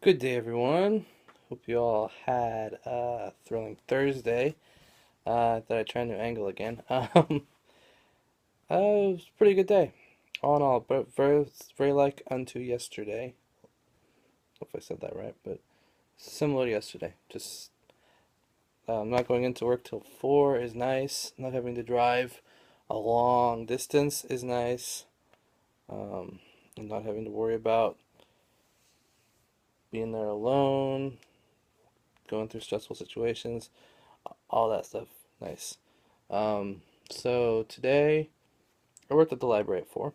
Good day, everyone. Hope you all had a thrilling Thursday. I thought I'd try a new angle again. It was a pretty good day, all in all, but very like unto yesterday. Hope I said that right, but similar to yesterday. Just not going into work till 4 is nice. Not having to drive a long distance is nice. And not having to worry about being there alone, going through stressful situations, all that stuff. Nice. So today I worked at the library at 4,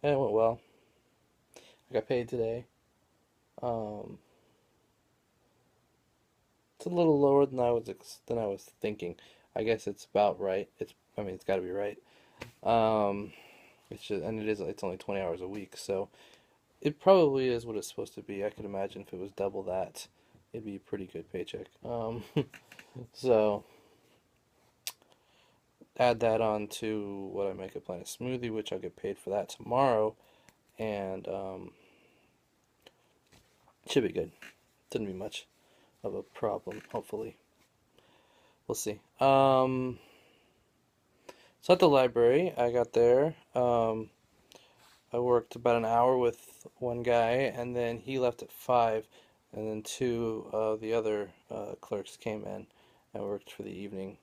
and it went well. I got paid today. Um, it's a little lower than I was thinking. I guess it's about right. It's got to be right. Um, it's only 20 hours a week, so it probably is what it's supposed to be. I could imagine if it was double that, it'd be a pretty good paycheck. So add that on to what I make a Planet Smoothie, which I'll get paid for that tomorrow, and should be good. Didn't be much of a problem, hopefully. We'll see. So at the library, I got there. I worked about an hour with one guy, and then he left at 5, and then two of the other clerks came in and worked for the evening.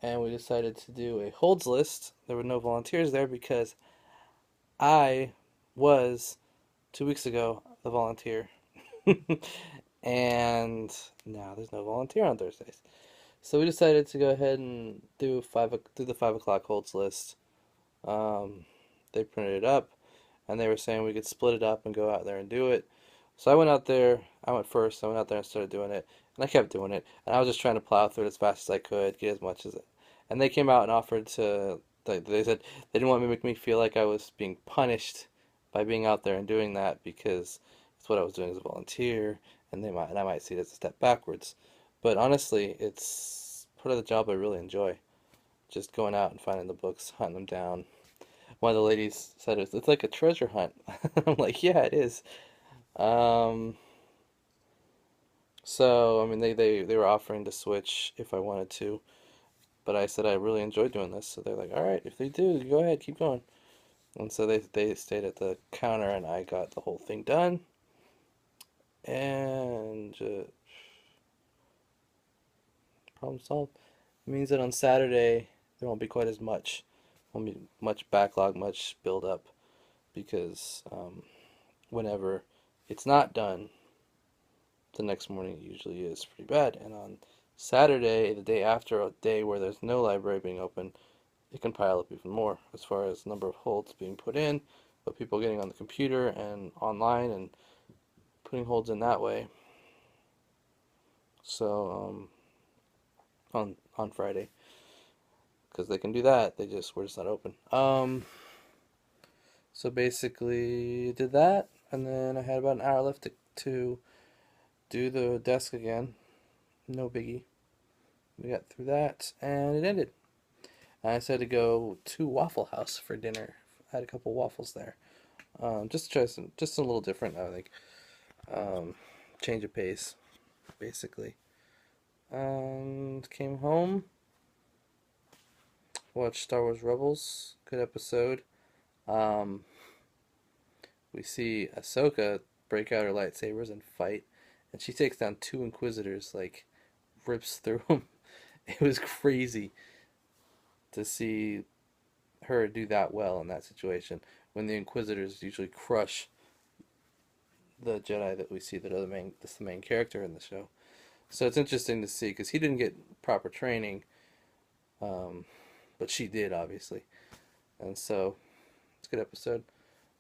And we decided to do a holds list. There were no volunteers there because I was 2 weeks ago the volunteer. And now there's no volunteer on Thursdays. So we decided to go ahead and do the 5 o'clock holds list. Um, they printed it up, and they were saying we could split it up and go out there and do it. So I went out there. I went first. I went out there and started doing it, and I kept doing it. And I was just trying to plow through it as fast as I could, get as much as it. And they came out and offered to. They said they didn't want me to make me feel like I was being punished by being out there and doing that because it's what I was doing as a volunteer, and I might see it as a step backwards. But honestly, it's part of the job I really enjoy. Just going out and finding the books, hunting them down. One of the ladies said it's like a treasure hunt. I'm like, yeah, it is. Um, so I mean, they were offering to switch if I wanted to, but I said I really enjoy doing this. So they're like, all right, if they do, go ahead, keep going. And so they stayed at the counter, and I got the whole thing done. And problem solved. It means that on Saturday there won't be quite as much, won't be much backlog, much build up because whenever it's not done, the next morning it usually is pretty bad. And on Saturday, the day after a day where there's no library being open, it can pile up even more as far as number of holds being put in, but people getting on the computer and online and putting holds in that way. So on Friday, because they can do that, we're just not open. So basically did that, and then I had about an hour left to do the desk again. No biggie. We got through that, and it ended. I decided to go to Waffle House for dinner. I had a couple waffles there, just to try just a little different. I think change of pace, basically. Came home, watched Star Wars Rebels. Good episode. Um, we see Ahsoka break out her lightsabers and fight, and she takes down two Inquisitors, like rips through them. It was crazy to see her do that well in that situation when the Inquisitors usually crush the Jedi that we see that are that's the main character in the show. So it's interesting to see because he didn't get proper training, um, but she did obviously, and so it's a good episode.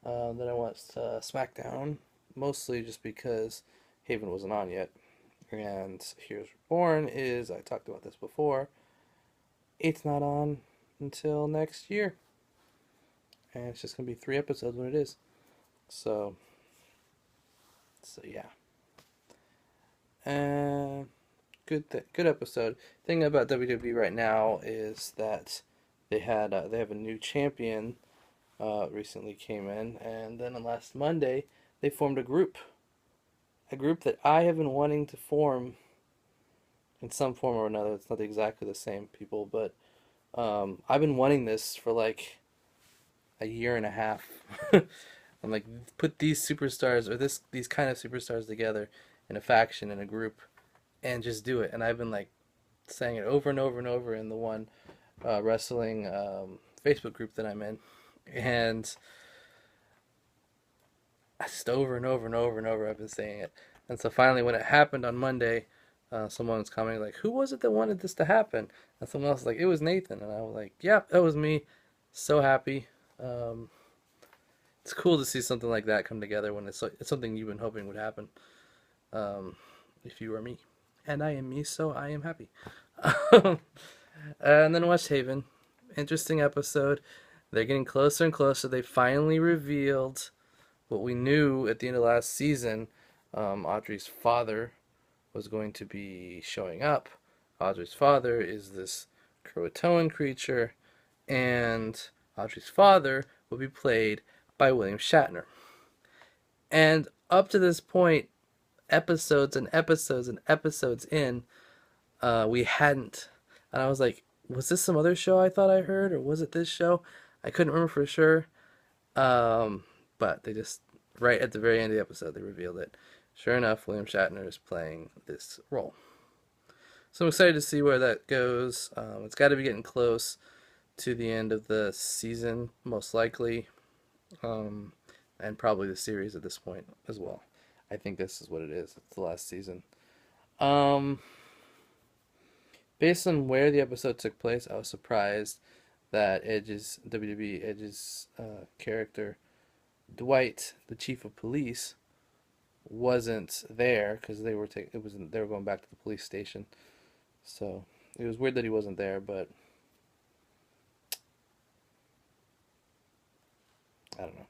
Then I watched SmackDown mostly just because Haven wasn't on yet, and Heroes Reborn is I talked about this before. It's not on until next year, and it's just gonna be 3 episodes when it is. So yeah. Uh, good episode. Thing about WWE right now is that they have a new champion recently came in, and then on last Monday they formed a group a group that I have been wanting to form in some form or another. It's not exactly the same people, but I've been wanting this for like a year and a half. I'm like, put these superstars or these kind of superstars together in a faction in a group and just do it. And I've been like saying it over and over and over in the one wrestling Facebook group that I'm in, and just over and over and over and over I've been saying it. And so finally, when it happened on Monday, someone was commenting like, "Who was it that wanted this to happen?" And someone else was like, "It was Nathan." And I was like, "Yeah, that was me." So happy. Um, it's cool to see something like that come together when it's something you've been hoping would happen. Um, if you are me, and I am me, so I am happy. And then West Haven, interesting episode. They're getting closer and closer. They finally revealed what we knew at the end of last season. Audrey's father was going to be showing up. Audrey's father is this Croatoan creature, and Audrey's father will be played by William Shatner. And up to this point, episodes and episodes and episodes in, we hadn't. And I was like, was this some other show I thought I heard, or was it this show? I couldn't remember for sure. Um, but they just, right at the very end of the episode, they revealed it. Sure enough, William Shatner is playing this role. So I'm excited to see where that goes. It's got to be getting close to the end of the season, most likely, and probably the series at this point as well. I think this is what it is. It's the last season. Um, Based on where the episode took place, I was surprised that WWE Edge's character, Dwight, the chief of police, wasn't there because they were going back to the police station. So it was weird that he wasn't there, but I don't know.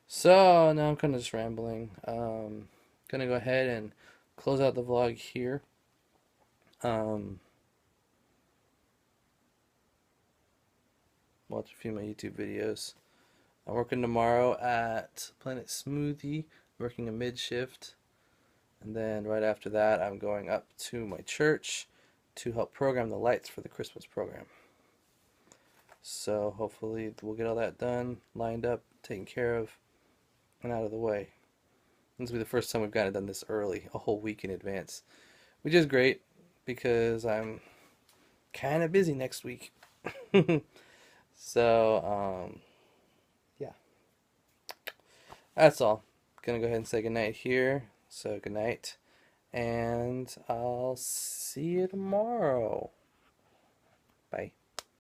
So now I'm kind of just rambling. Gonna go ahead and close out the vlog here. Um, Watch a few of my YouTube videos. I'm working tomorrow at Planet Smoothie, working a mid shift. And then right after that, I'm going up to my church to help program the lights for the Christmas program. So hopefully we'll get all that done, lined up, taken care of, and out of the way. This will be the first time we've gotten it done this early, a whole week in advance, which is great because I'm kind of busy next week. So, yeah, that's all. Gonna go ahead and say goodnight here. So, good night, and I'll see you tomorrow.